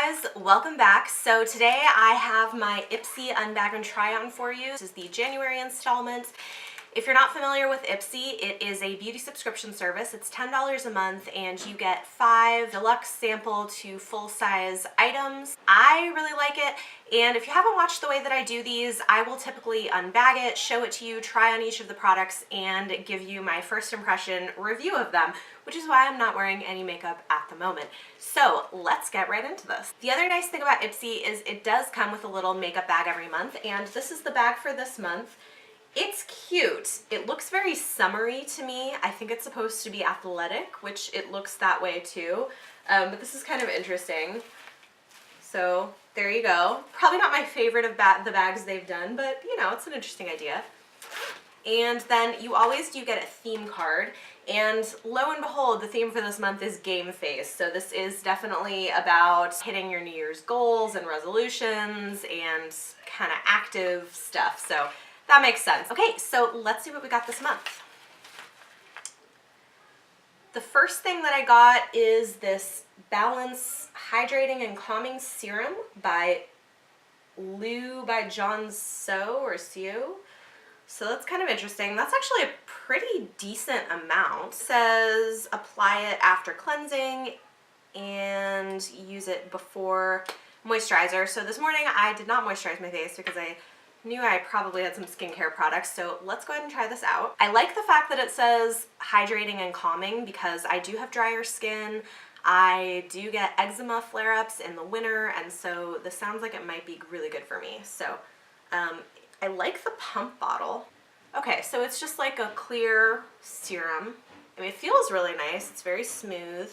guys, welcome back. So today I have my Ipsy Unbag and Try On for you. This is the January installment. If you're not familiar with Ipsy, it is a beauty subscription service. It's $10 a month and you get 5 deluxe sample to full-size items. I really like it, and if you haven't watched the way that I do these, I will typically unbag it, show it to you, try on each of the products, and give you my first impression review of them, which is why I'm not wearing any makeup at the moment. So let's get right into this. The other nice thing about Ipsy is it does come with a little makeup bag every month, and this is the bag for this month. It's cute. It looks very summery to me. I think it's supposed to be athletic, which it looks that way too. But this is kind of interesting. So there you go. Probably not my favorite of the bags they've done, but you know, it's an interesting idea. And then you always do get a theme card, and lo and behold, the theme for this month is game face. So this is definitely about hitting your New Year's goals and resolutions and kind of active stuff. So that makes sense. Okay, so let's see what we got this month. The first thing that I got is this Balance Hydrating and Calming Serum by John So or Seo. So that's kind of interesting. That's actually a pretty decent amount. It says apply it after cleansing and use it before moisturizer. So this morning I did not moisturize my face because I knew I probably had some skincare products, so let's go ahead and try this out. I like the fact that it says hydrating and calming because I do have drier skin. I do get eczema flare-ups in the winter, and so this sounds like it might be really good for me. So I like the pump bottle. Okay, so it's just like a clear serum. I mean, it feels really nice. It's very smooth.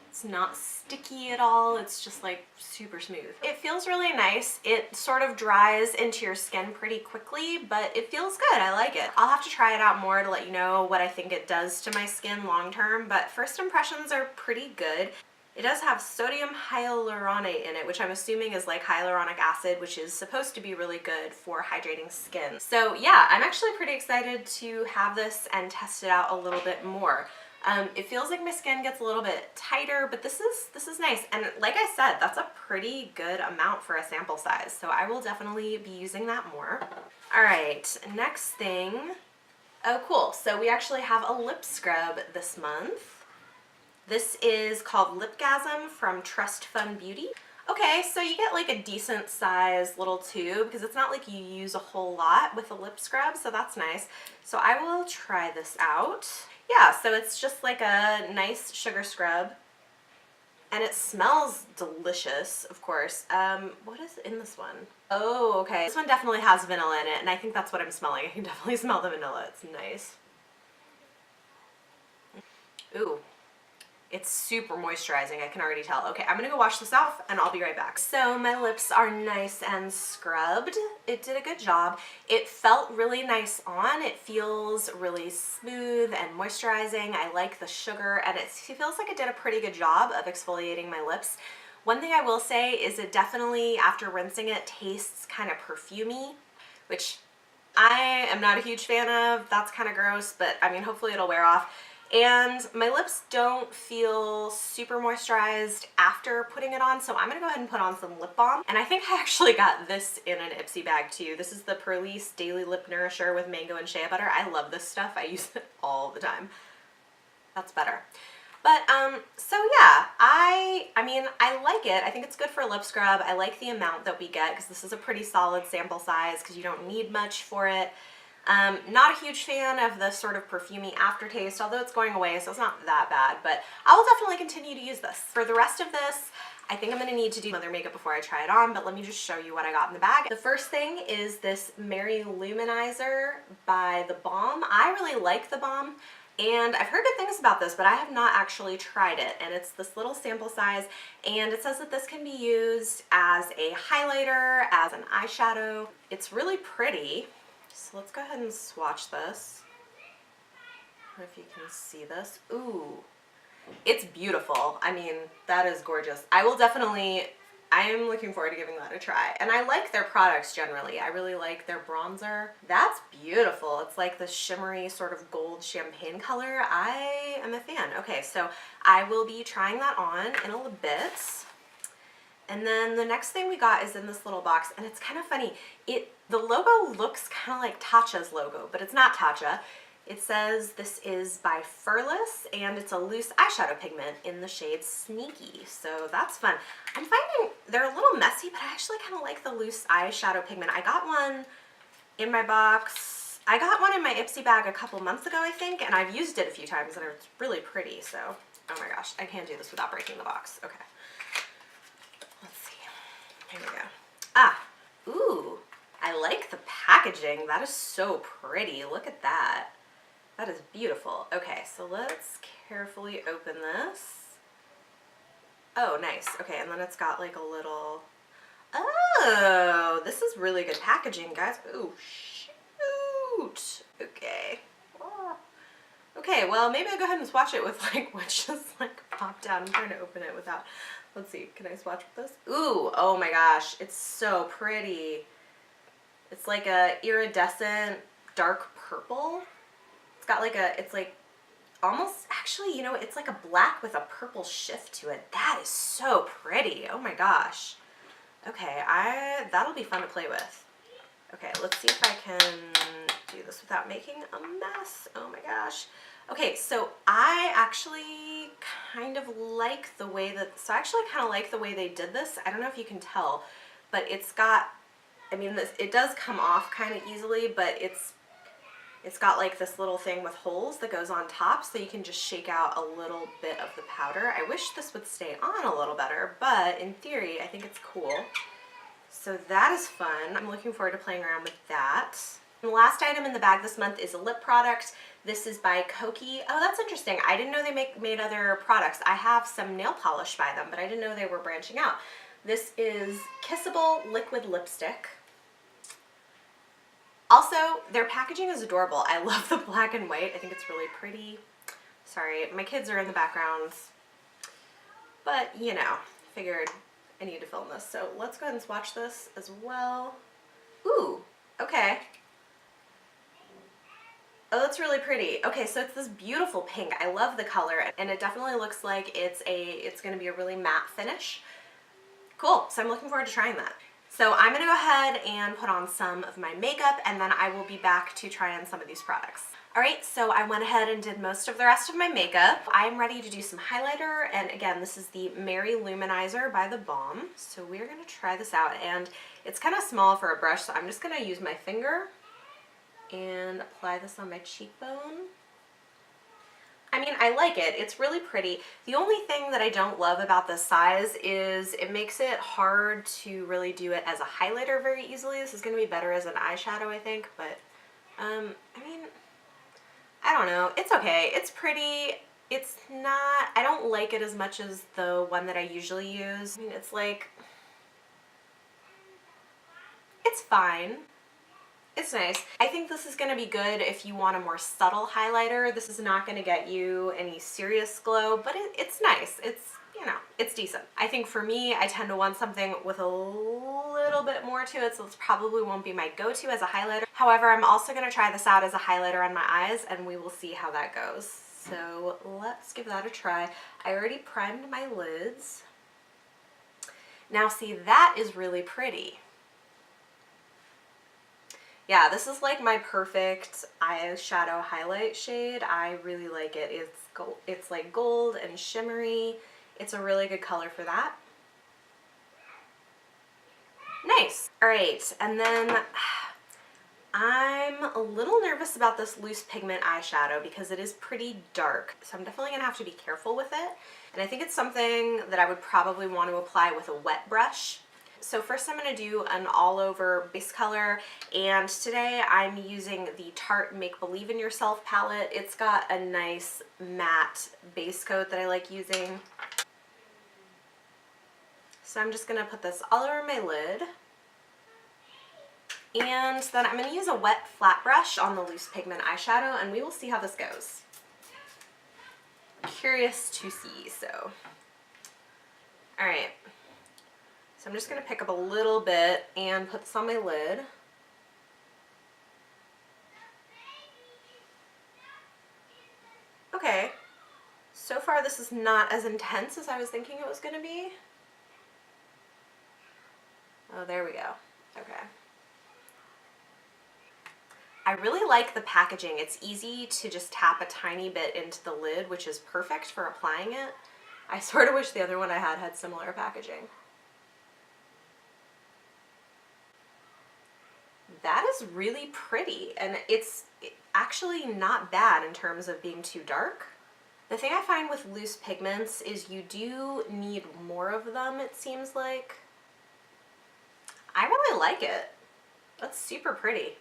It's not sticky at all. It's just like super smooth. It feels really nice. It sort of dries into your skin pretty quickly, but it feels good. I like it. I'll have to try it out more to let you know what I think it does to my skin long term, but first impressions are pretty good. It does have sodium hyaluronate in it, which I'm assuming is like hyaluronic acid, which is supposed to be really good for hydrating skin. So yeah, I'm actually pretty excited to have this and test it out a little bit more. It feels like my skin gets a little bit tighter, but this is nice. And like I said, that's a pretty good amount for a sample size. So I will definitely be using that more. All right, next thing. Oh, cool. So we actually have a lip scrub this month. This is called Lipgasm from Trust Fund Beauty. Okay, so you get like a decent size little tube because it's not like you use a whole lot with a lip scrub, so that's nice. So I will try this out. Yeah, so it's just like a nice sugar scrub, and it smells delicious, of course. What is in this one? Oh, okay. This one definitely has vanilla in it, and I think that's what I'm smelling. I can definitely smell the vanilla. It's nice. Ooh. It's super moisturizing, I can already tell. Okay, I'm gonna go wash this off and I'll be right back. So my lips are nice and scrubbed. It did a good job. It felt really nice on. It feels really smooth and moisturizing. I like the sugar, and it feels like it did a pretty good job of exfoliating my lips. One thing I will say is it definitely, after rinsing it, tastes kind of perfumey, which I am not a huge fan of. That's kind of gross, but I mean, hopefully it'll wear off. And my lips don't feel super moisturized after putting it on, so I'm gonna go ahead and put on some lip balm. And I think I actually got this in an Ipsy bag too. This is the Perlice Daily Lip Nourisher with mango and shea butter. I love this stuff. I use it all the time. That's better. But so yeah, I mean, I like it. I think it's good for a lip scrub. I like the amount that we get because this is a pretty solid sample size because you don't need much for it. Not a huge fan of the sort of perfumey aftertaste, although it's going away, so it's not that bad, but I will definitely continue to use this. For the rest of this, I think I'm going to need to do other makeup before I try it on, but let me just show you what I got in the bag. The first thing is this Mary Luminizer by the Balm. I really like the Balm, and I've heard good things about this, but I have not actually tried it, and it's this little sample size, and it says that this can be used as a highlighter, as an eyeshadow. It's really pretty. So let's go ahead and swatch this. I don't know if you can see this. Ooh, it's beautiful. I mean, that is gorgeous. I am looking forward to giving that a try. And I like their products generally. I really like their bronzer. That's beautiful. It's like the shimmery sort of gold champagne color. I am a fan. Okay, so I will be trying that on in a little bit. And then the next thing we got is in this little box, and it's kind of funny. The logo looks kind of like Tatcha's logo, but it's not Tatcha. It says this is by Furless, and it's a loose eyeshadow pigment in the shade Sneaky, so that's fun. I'm finding they're a little messy, but I actually kind of like the loose eyeshadow pigment. I got one in my box. I got one in my Ipsy bag a couple months ago, I think, and I've used it a few times, and it's really pretty, so, oh my gosh, I can't do this without breaking the box. Okay. Let's see. Here we go. Ah, ooh, I like the packaging. That is so pretty. Look at that. That is beautiful. Okay, so let's carefully open this. Oh, nice. Okay, and then it's got like a little... Oh, this is really good packaging, guys. Oh, shoot. Okay. Oh. Okay, well, maybe I'll go ahead and swatch it with like what just like popped out. I'm trying to open it without... Let's see, can I swatch with this? Ooh, oh my gosh, it's so pretty. It's like a iridescent dark purple. It's got like a, it's like almost, actually, you know, it's like a black with a purple shift to it. That is so pretty. Oh my gosh. Okay, that'll be fun to play with. Okay, let's see if I can do this without making a mess. Oh my gosh. Okay, so I actually kind of like the way that, they did this. I don't know if you can tell, but it's got, I mean, it does come off kind of easily, but it's got like this little thing with holes that goes on top, so you can just shake out a little bit of the powder. I wish this would stay on a little better, but in theory, I think it's cool. So that is fun. I'm looking forward to playing around with that. And the last item in the bag this month is a lip product. This is by Koki. Oh, that's interesting. I didn't know they made other products. I have some nail polish by them, but I didn't know they were branching out. This is Kissable Liquid Lipstick. Also, their packaging is adorable. I love the black and white. I think it's really pretty. Sorry, my kids are in the background, but you know, figured I need to film this. So let's go ahead and swatch this as well. Ooh, okay. Oh, that's really pretty. Okay, so it's this beautiful pink. I love the color, and it definitely looks like it's going to be a really matte finish. Cool, so I'm looking forward to trying that. So I'm going to go ahead and put on some of my makeup, and then I will be back to try on some of these products. Alright, so I went ahead and did most of the rest of my makeup. I'm ready to do some highlighter, and again, this is the Mary Luminizer by the Balm. So we're going to try this out, and it's kind of small for a brush, so I'm just going to use my finger and apply this on my cheekbone. I mean, I like it. It's really pretty. The only thing that I don't love about this size is it makes it hard to really do it as a highlighter very easily. This is going to be better as an eyeshadow, I think, but I mean, I don't know. It's okay. It's pretty. It's not, I don't like it as much as the one that I usually use. I mean, it's like, it's fine. It's nice. I think this is going to be good if you want a more subtle highlighter. This is not going to get you any serious glow, but it's nice. It's, you know, it's decent. I think for me, I tend to want something with a little bit more to it, so this probably won't be my go-to as a highlighter. However, I'm also going to try this out as a highlighter on my eyes, and we will see how that goes. So let's give that a try. I already primed my lids. Now see, that is really pretty. Yeah, this is like my perfect eyeshadow highlight shade. I really like it. It's gold, it's like gold and shimmery. It's a really good color for that. Nice. All right, and then I'm a little nervous about this loose pigment eyeshadow because it is pretty dark. So I'm definitely gonna have to be careful with it. And I think it's something that I would probably want to apply with a wet brush. So first I'm going to do an all-over base color, and today I'm using the Tarte Make Believe in Yourself palette. It's got a nice matte base coat that I like using. So I'm just going to put this all over my lid. And then I'm going to use a wet flat brush on the loose pigment eyeshadow, and we will see how this goes. Curious to see, so. Alright. So I'm just going to pick up a little bit and put this on my lid. Okay, so far this is not as intense as I was thinking it was going to be. Oh, there we go. Okay. I really like the packaging. It's easy to just tap a tiny bit into the lid, which is perfect for applying it. I sort of wish the other one I had similar packaging. That is really pretty, and it's actually not bad in terms of being too dark. The thing I find with loose pigments is you do need more of them, it seems like. I really like it. That's super pretty.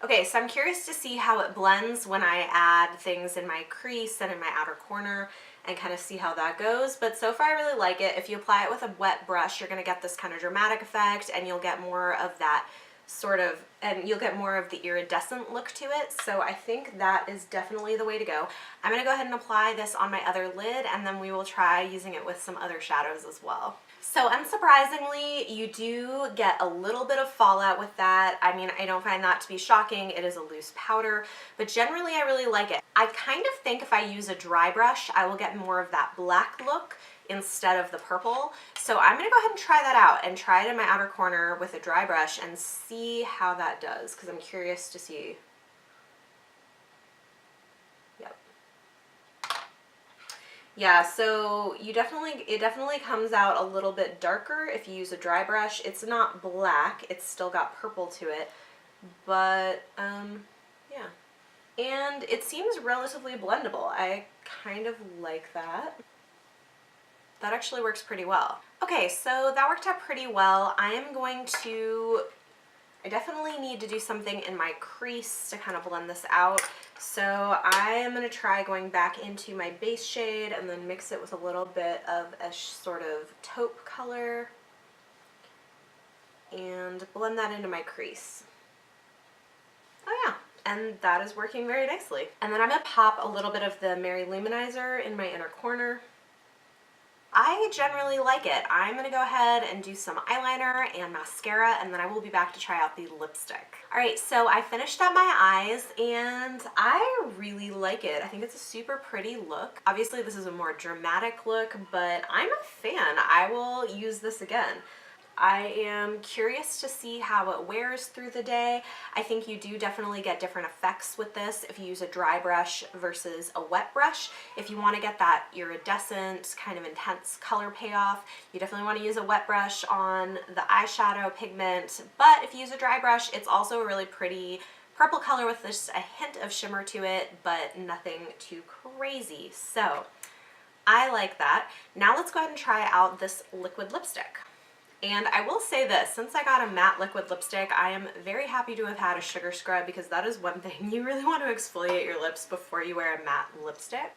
Okay, so I'm curious to see how it blends when I add things in my crease and in my outer corner and kind of see how that goes. But so far I really like it. If you apply it with a wet brush, you're going to get this kind of dramatic effect, and you'll get more of that sort of, and you'll get more of the iridescent look to it. So I think that is definitely the way to go. I'm going to go ahead and apply this on my other lid, and then we will try using it with some other shadows as well. So unsurprisingly, you do get a little bit of fallout with that. I mean, I don't find that to be shocking. It is a loose powder, but generally I really like it. I kind of think if I use a dry brush, I will get more of that black look instead of the purple. So I'm gonna go ahead and try that out and try it in my outer corner with a dry brush and see how that does, because I'm curious to see. Yep. Yeah, so it definitely comes out a little bit darker if you use a dry brush. It's not black, it's still got purple to it, but yeah. And it seems relatively blendable. I kind of like that. That actually works pretty well. Okay, so that worked out pretty well. I definitely need to do something in my crease to kind of blend this out. So I am going to try going back into my base shade and then mix it with a little bit of a sort of taupe color and blend that into my crease. Oh yeah, and that is working very nicely. And then I'm going to pop a little bit of the Mary Luminizer in my inner corner. I generally like it. I'm going to go ahead and do some eyeliner and mascara, and then I will be back to try out the lipstick. Alright, so I finished up my eyes and I really like it. I think it's a super pretty look. Obviously this is a more dramatic look, but I'm a fan. I will use this again. I am curious to see how it wears through the day. I think you do definitely get different effects with this if you use a dry brush versus a wet brush. If you want to get that iridescent, kind of intense color payoff, you definitely want to use a wet brush on the eyeshadow pigment. But if you use a dry brush, it's also a really pretty purple color with just a hint of shimmer to it, but nothing too crazy. So I like that. Now let's go ahead and try out this liquid lipstick. And I will say this, since I got a matte liquid lipstick, I am very happy to have had a sugar scrub, because that is one thing you really want to exfoliate your lips before you wear a matte lipstick.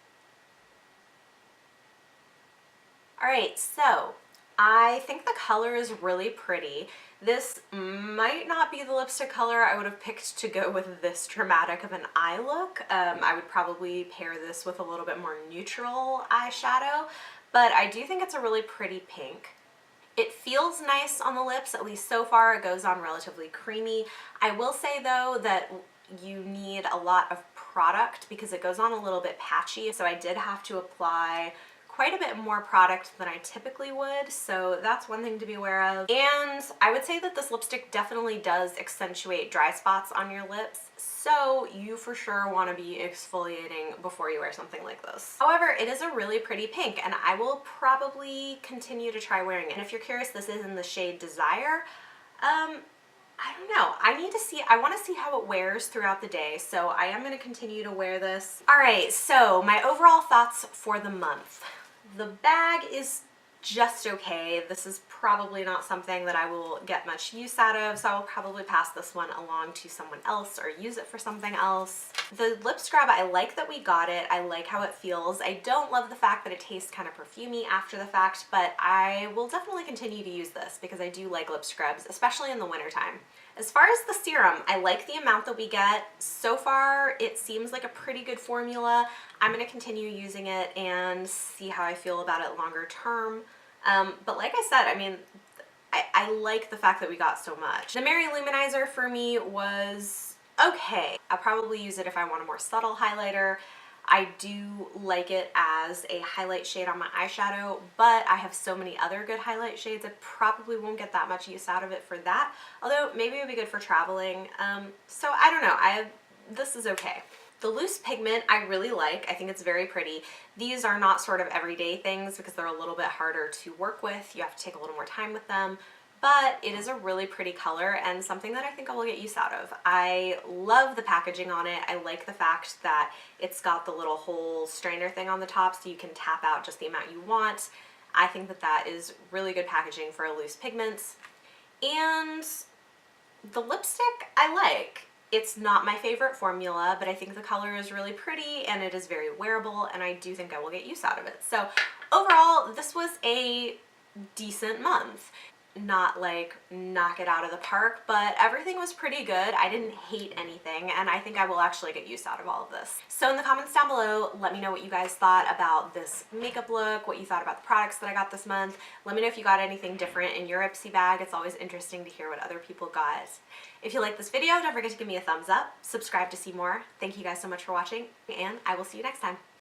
Alright, so I think the color is really pretty. This might not be the lipstick color I would have picked to go with this dramatic of an eye look. I would probably pair this with a little bit more neutral eyeshadow, but I do think it's a really pretty pink. It feels nice on the lips, at least so far. It goes on relatively creamy. I will say though that you need a lot of product because it goes on a little bit patchy, so I did have to apply quite a bit more product than I typically would, so that's one thing to be aware of. And I would say that this lipstick definitely does accentuate dry spots on your lips, so you for sure want to be exfoliating before you wear something like this. However, it is a really pretty pink, and I will probably continue to try wearing it. And if you're curious, this is in the shade Desire. I don't know. I want to see how it wears throughout the day, so I am going to continue to wear this. Alright, so my overall thoughts for the month. The bag is just okay. This is probably not something that I will get much use out of, so I will probably pass this one along to someone else or use it for something else. The lip scrub, I like that we got it. I like how it feels. I don't love the fact that it tastes kind of perfumey after the fact, but I will definitely continue to use this because I do like lip scrubs, especially in the wintertime. As far as the serum, I like the amount that we get. So far, it seems like a pretty good formula. I'm going to continue using it and see how I feel about it longer term. But like I said, I mean, I like the fact that we got so much. The Mary Luminizer for me was okay. I'll probably use it if I want a more subtle highlighter. I do like it as a highlight shade on my eyeshadow, but I have so many other good highlight shades, I probably won't get that much use out of it for that, although maybe it would be good for traveling. So I don't know, this is okay. The loose pigment I really like. I think it's very pretty. These are not sort of everyday things because they're a little bit harder to work with. You have to take a little more time with them, but it is a really pretty color and something that I think I will get use out of. I love the packaging on it. I like the fact that it's got the little whole strainer thing on the top so you can tap out just the amount you want. I think that that is really good packaging for a loose pigment. And the lipstick I like. It's not my favorite formula, but I think the color is really pretty and it is very wearable, and I do think I will get use out of it. So overall, this was a decent month. Not like knock it out of the park, but everything was pretty good. I didn't hate anything, and I think I will actually get use out of all of this. So in the comments down below, let me know what you guys thought about this makeup look, what you thought about the products that I got this month. Let me know if you got anything different in your Ipsy bag. It's always interesting to hear what other people got. If you like this video, don't forget to give me a thumbs up, subscribe to see more. Thank you guys so much for watching, and I will see you next time.